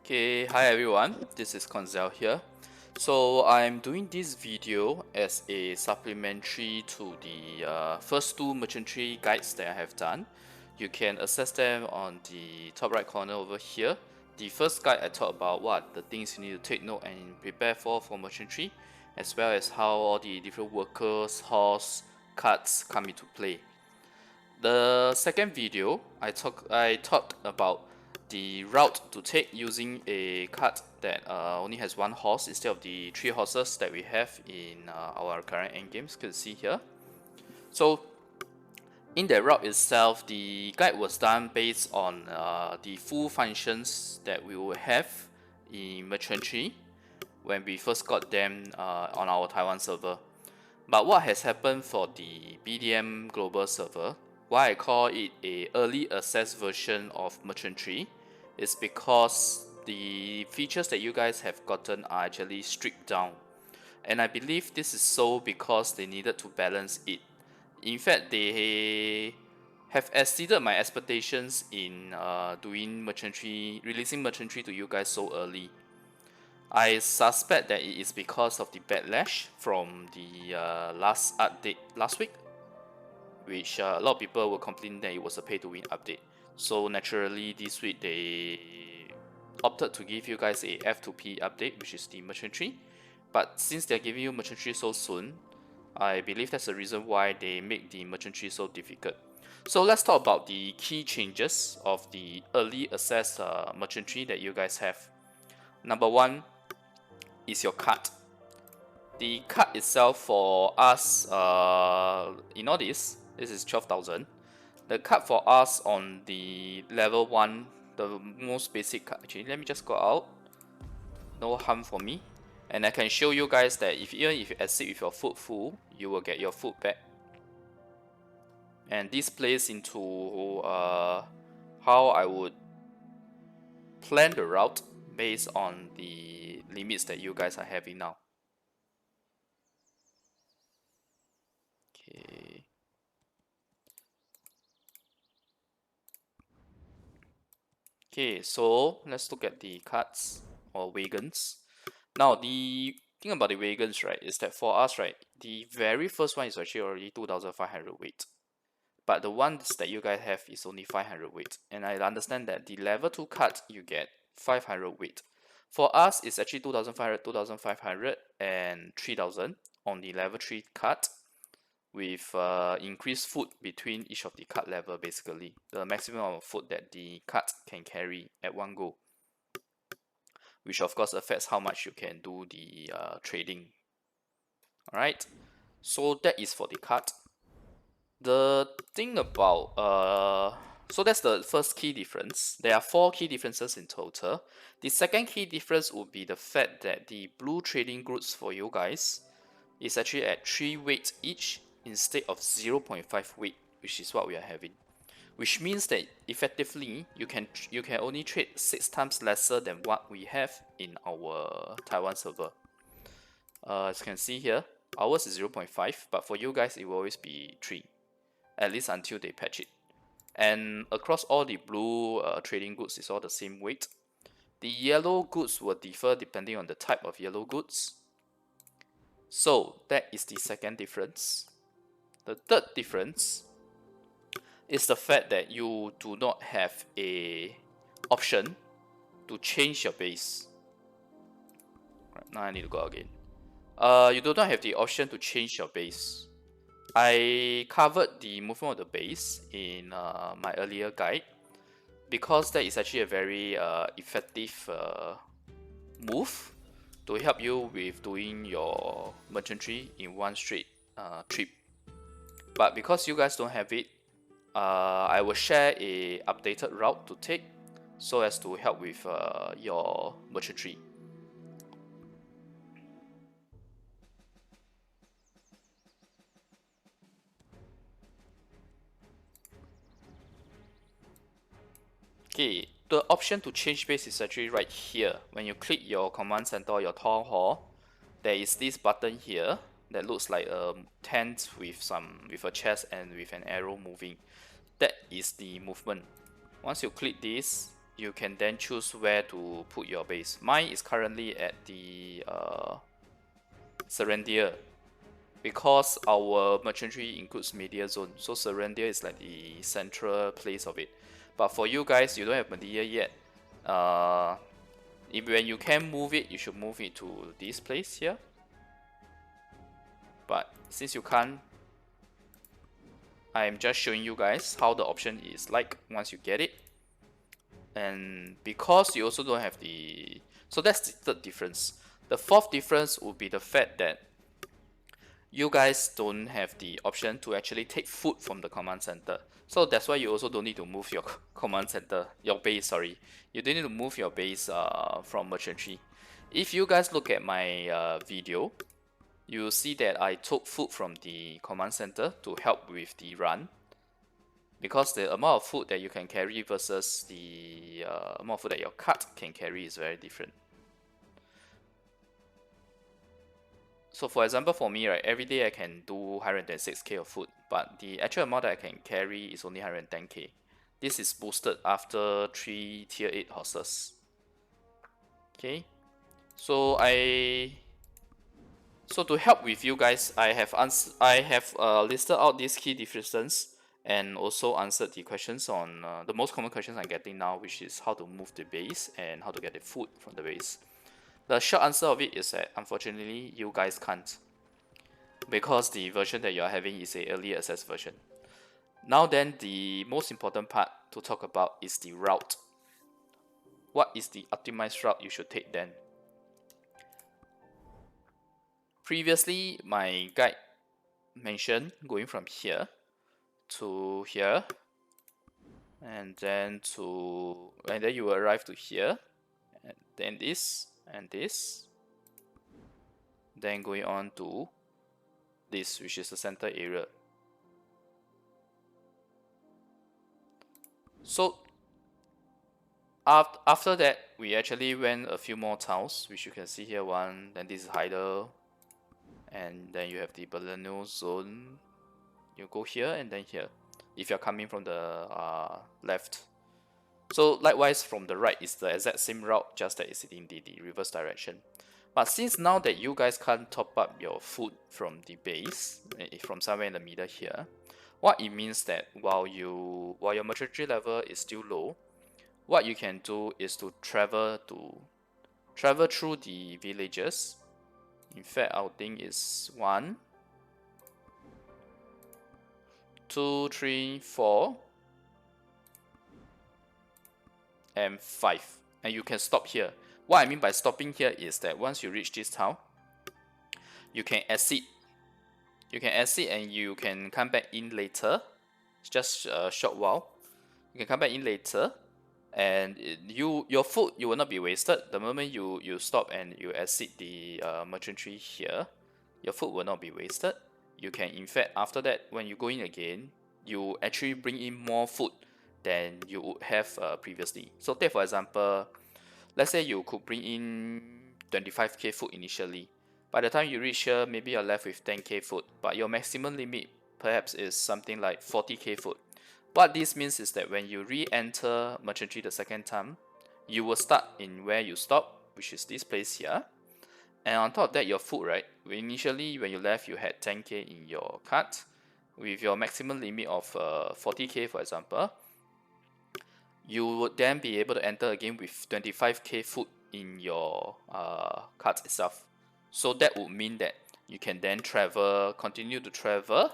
Okay, hi everyone, this is Koinzell here. So I'm doing this video as a supplementary to the first two merchantry guides that I have done. You can access them on the top right corner over here. The first guide I talked about what the things you need to take note and prepare for merchantry, as well as how all the different workers, horse, carts come into play. The second video, I talked about the route to take using a cart that only has one horse instead of the three horses that we have in our current endgames. You can see here. So in that route itself, the guide was done based on the full functions that we will have in merchantry when we first got them on our Taiwan server. But what has happened for the BDM global server, why I call it a early access version of merchantry, is because the features that you guys have gotten are actually stripped down. And I believe this is so because they needed to balance it. In fact, they have exceeded my expectations in doing merchantry, releasing merchantry to you guys so early. I suspect that it is because of the backlash from the last update last week, which a lot of people were complaining that it was a pay-to-win update. So naturally, this week they opted to give you guys a F2P update, which is the merchantry. But since they're giving you merchantry so soon, I believe that's the reason why they make the merchantry so difficult. So let's talk about the key changes of the early access merchantry that you guys have. Number one is your cart. The card itself for us, in all this is 12,000. The card for us on the level 1, the most basic card. Actually, let me just go out. No harm for me. And I can show you guys that even if you exceed with your food full, you will get your food back. And this plays into how I would plan the route based on the limits that you guys are having now. Okay. Okay, so let's look at the carts or wagons. Now, the thing about the wagons, right, is that for us, right, the very first one is actually already 2,500 weight. But the ones that you guys have is only 500 weight. And I understand that the level 2 cart, you get 500 weight. For us, it's actually 2,500, 2,500, and 3,000 on the level 3 cart, with increased food between each of the cart level, basically. The maximum amount of food that the cart can carry at one go, which of course affects how much you can do the trading. Alright, so that is for the cart. The thing about so that's the first key difference. There are 4 key differences in total. The second key difference would be the fact that the blue trading goods for you guys is actually at 3 weight each instead of 0.5 weight, which is what we are having. Which means that effectively you can only trade 6 times lesser than what we have in our Taiwan server. As you can see here, ours is 0.5, but for you guys it will always be 3, at least until they patch it. And across all the blue trading goods is all the same weight. The yellow goods will differ depending on the type of yellow goods. So that is the second difference. The third difference is the fact that you do not have a option to change your base. Right, now I need to go again. You do not have the option to change your base. I covered the movement of the base in my earlier guide because that is actually a very effective move to help you with doing your merchantry in one straight trip. But because you guys don't have it, I will share a updated route to take so as to help with your merchantry. Okay, the option to change base is actually right here. When you click your command center or your town hall, there is this button here that looks like a tent with a chest and with an arrow moving. That is the movement. Once you click this, you can then choose where to put your base. Mine is currently at the Serendia, because our merchantry includes media zone, so Serendia is like the central place of it. But for you guys, you don't have media yet. If when you can move it, you should move it to this place here. But since you can't, I'm just showing you guys how the option is like once you get it. And because you also don't have the, so that's the third difference. The fourth difference would be the fact that you guys don't have the option to actually take food from the command center. So that's why you also don't need to move your command center, your base, sorry. You don't need to move your base from merchantry. If you guys look at my video, you will see that I took food from the command center to help with the run, because the amount of food that you can carry versus the amount of food that your cart can carry is very different. So for example, for me, right, every day I can do 106k of food, but the actual amount that I can carry is only 110k. This is boosted after 3 tier 8 horses. Okay, so to help with you guys, I have listed out these key differences and also answered the questions on the most common questions I'm getting now, which is how to move the base and how to get the food from the base. The short answer of it is that unfortunately you guys can't, because the version that you're having is a early access version. Now then, the most important part to talk about is the route. What is the optimized route you should take then? Previously, my guide mentioned going from here to here, and then you will arrive to here, and then this and this, then going on to this, which is the center area. So after that, we actually went a few more towns, which you can see here. One, then this is Hyder, and then you have the Berlino zone. You go here and then here, if you're coming from the left. So likewise from the right is the exact same route, just that it's in the reverse direction. But since now that you guys can't top up your food from the base, from somewhere in the middle here, what it means that while your merchantry level is still low, what you can do is to travel through the villages. In fact, our thing is 1, 2, 3, 4, and 5, and you can stop here. What I mean by stopping here is that once you reach this town, you can exit. You can exit and you can come back in later. It's just a short while. You can come back in later, and your food, you will not be wasted. The moment you stop and you exit the merchantry here, your food will not be wasted. You can, in fact, after that, when you go in again, you actually bring in more food than you would have previously. So take for example, let's say you could bring in 25k food initially. By the time you reach here, maybe you're left with 10k food, but your maximum limit perhaps is something like 40k food. What this means is that when you re-enter merchantry the second time, you will start in where you stop, which is this place here. And on top of that, your food, right? Initially, when you left, you had 10k in your cart. With your maximum limit of 40k, for example, you would then be able to enter again with 25k food in your cart itself. So that would mean that you can then continue to travel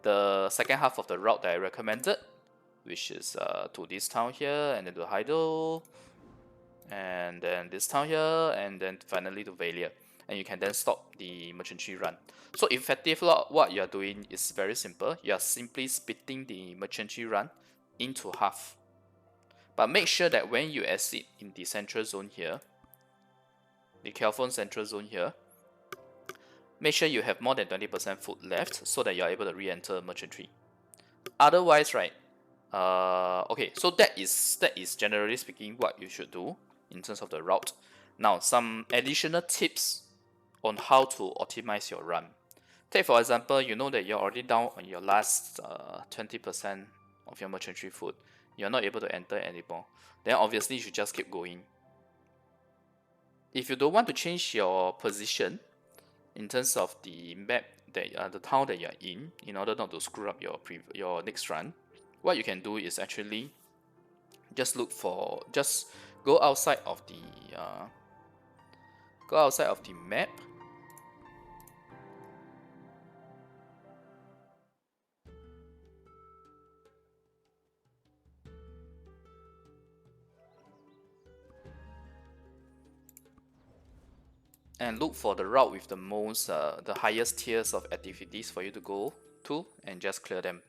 the second half of the route that I recommended, which is to this town here, and then to Heidel, and then this town here, and then finally to Valia. And you can then stop the merchantry run. So effectively, what you are doing is very simple. You are simply splitting the merchantry run into half. But make sure that when you exit in the central zone here, the Kelphon central zone here, make sure you have more than 20% food left so that you are able to re-enter merchantry. Otherwise, right, okay, so that is generally speaking what you should do in terms of the route. Now, some additional tips on how to optimize your run. Take for example, you know that you're already down on your last 20% of your merchantry food. you're not able to enter anymore, then obviously you should just keep going. If you don't want to change your position in terms of the map that the town that you're in order not to screw up your next run, what you can do is actually just go outside of the map. And look for the route with the highest tiers of activities for you to go to, and just clear them.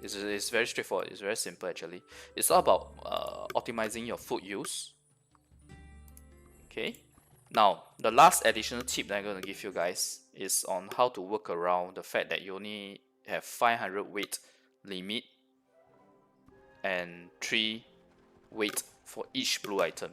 It's very straightforward. It's very simple actually. It's all about optimizing your food use. Okay. Now the last additional tip that I'm going to give you guys is on how to work around the fact that you only have 500 weight limit and 3 weight for each blue item.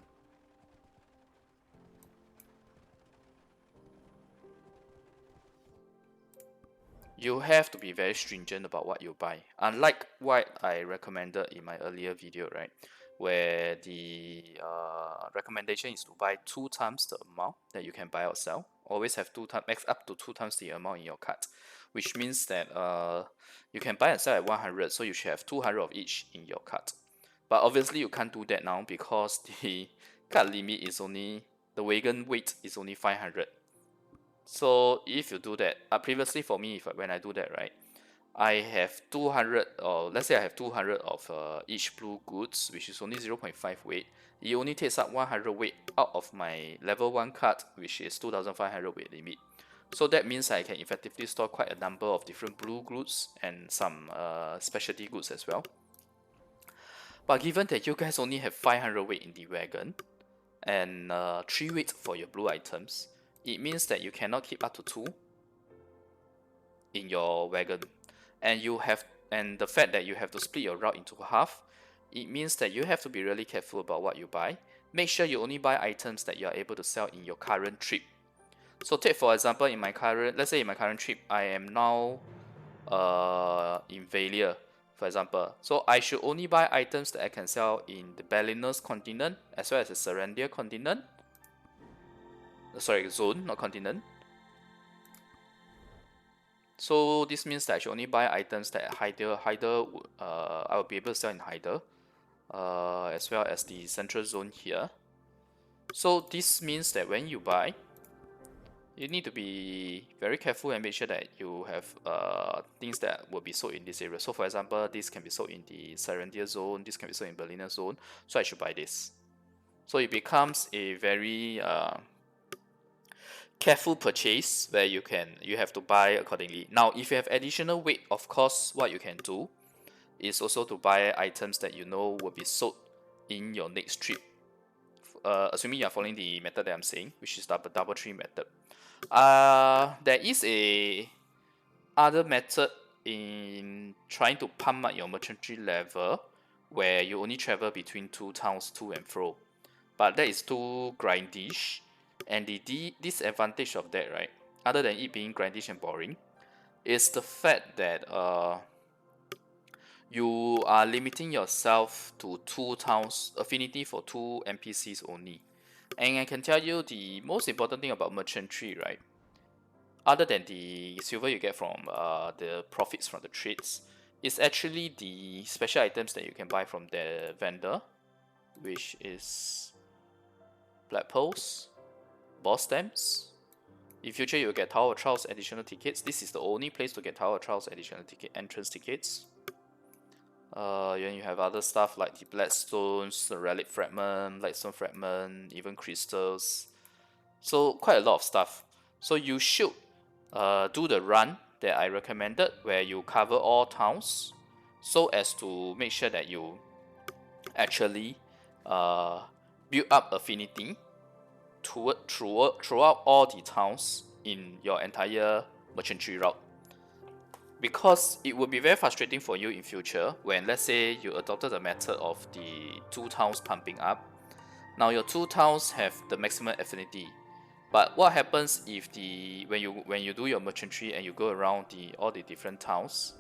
You have to be very stringent about what you buy. Unlike what I recommended in my earlier video, right, where the recommendation is to buy 2 times the amount that you can buy or sell. Always have 2 times, max up to 2 times the amount in your cart, which means that you can buy and sell at 100, so you should have 200 of each in your cart. But obviously you can't do that now because the cart limit is only, the wagon weight is only 500. So if you do that, previously for me, when I do that, right, I have 200, or let's say I have 200 of each blue goods, which is only 0.5 weight. It only takes up 100 weight out of my level 1 card, which is 2500 weight limit. So that means I can effectively store quite a number of different blue goods and some specialty goods as well. But given that you guys only have 500 weight in the wagon and 3 weight for your blue items, it means that you cannot keep up to 2 in your wagon, and the fact that you have to split your route into half, it means that you have to be really careful about what you buy. Make sure you only buy items that you are able to sell in your current trip. So take for example, let's say in my current trip, I am now in Valia, for example. So I should only buy items that I can sell in the Berliners continent as well as the Serendia continent. Sorry, zone, not continent. So this means that I should only buy items that I will be able to sell in Hyder, as well as the central zone here. So this means that when you buy, you need to be very careful and make sure that you have things that will be sold in this area. So for example, this can be sold in the Serendia zone, this can be sold in Berliner zone, so I should buy this. So it becomes a very careful purchase where you have to buy accordingly. Now if you have additional weight, of course what you can do is also to buy items that you know will be sold in your next trip, assuming you are following the method that I'm saying, which is double tree method. There is a other method in trying to pump up your merchantry level where you only travel between 2 towns to and fro, but that is too grindish. And the disadvantage of that, right, other than it being grindish and boring, is the fact that you are limiting yourself to 2 towns, affinity for 2 NPCs only. And I can tell you the most important thing about merchantry, right, other than the silver you get from the profits from the trades, is actually the special items that you can buy from the vendor, which is black pearls, boss stamps. In future, you'll get Tower of Trials additional tickets. This is the only place to get Tower of Trials additional entrance tickets. Then you have other stuff like the Blackstones, the Relic Fragment, Lightstone Fragment, even crystals. So quite a lot of stuff. So you should do the run that I recommended, where you cover all towns, so as to make sure that you actually build up affinity throughout all the towns in your entire merchantry route. Because it would be very frustrating for you in future when, let's say, you adopted the method of the 2 towns pumping up. Now your 2 towns have the maximum affinity, but what happens if when you do your merchantry and you go around all the different towns,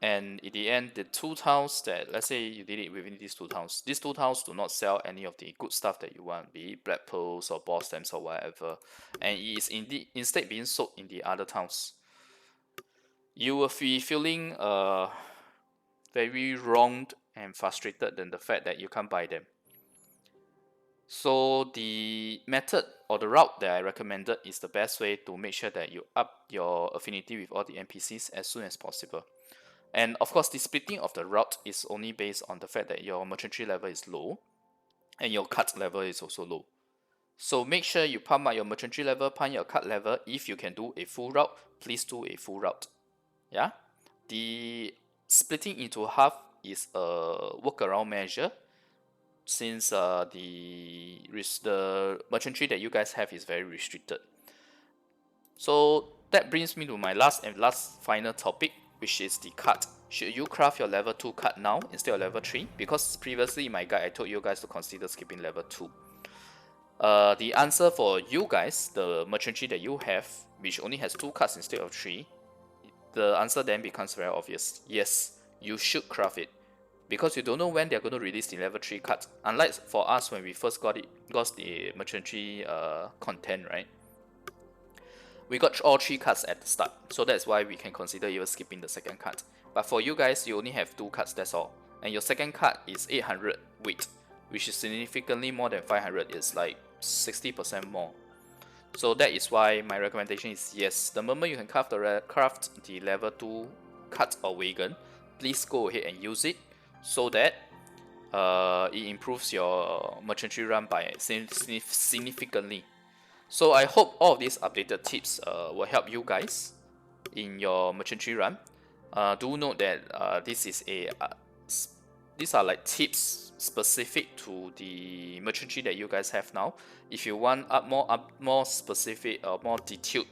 And in the end, the 2 tiles that, let's say you did it within these 2 tiles, these 2 tiles do not sell any of the good stuff that you want, be it black pearls or ball stamps or whatever, and it is instead being sold in the other tiles. You will be feeling very wronged and frustrated than the fact that you can't buy them. So the method or the route that I recommended is the best way to make sure that you up your affinity with all the NPCs as soon as possible. And of course, the splitting of the route is only based on the fact that your merchantry level is low and your cut level is also low. So make sure you pump up your merchantry level, pump your cut level. If you can do a full route, please do a full route. Yeah, the splitting into half is a workaround measure since the merchantry that you guys have is very restricted. So that brings me to my last final topic, which is the cut. Should you craft your level 2 cut now instead of level 3? Because previously in my guide I told you guys to consider skipping level 2. The answer for you guys, the merchantry that you have, which only has 2 cuts instead of 3, the answer then becomes very obvious. Yes, you should craft it, because you don't know when they're going to release the level 3 cut. Unlike for us when we first got the merchantry content, right? We got all 3 cuts at the start, so that's why we can consider even skipping the second cut. But for you guys, you only have 2 cuts, that's all. And your second cut is 800 weight, which is significantly more than 500. It's like 60% more. So that is why my recommendation is yes, the moment you can craft the level 2 cut or wagon, please go ahead and use it, so that it improves your merchantry run by significantly. So I hope all of these updated tips will help you guys in your merchantry run. Do note that these are like tips specific to the merchantry that you guys have now. If you want more specific or more detailed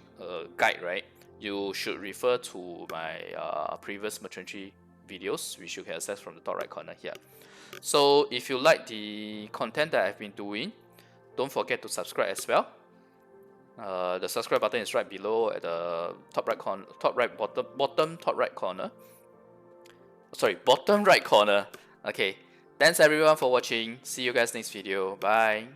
guide, right, you should refer to my previous merchantry videos, which you can access from the top right corner here. So if you like the content that I've been doing, don't forget to subscribe as well. The subscribe button is right below at the bottom right corner. Sorry, bottom right corner. Okay, thanks everyone for watching. See you guys next video. Bye.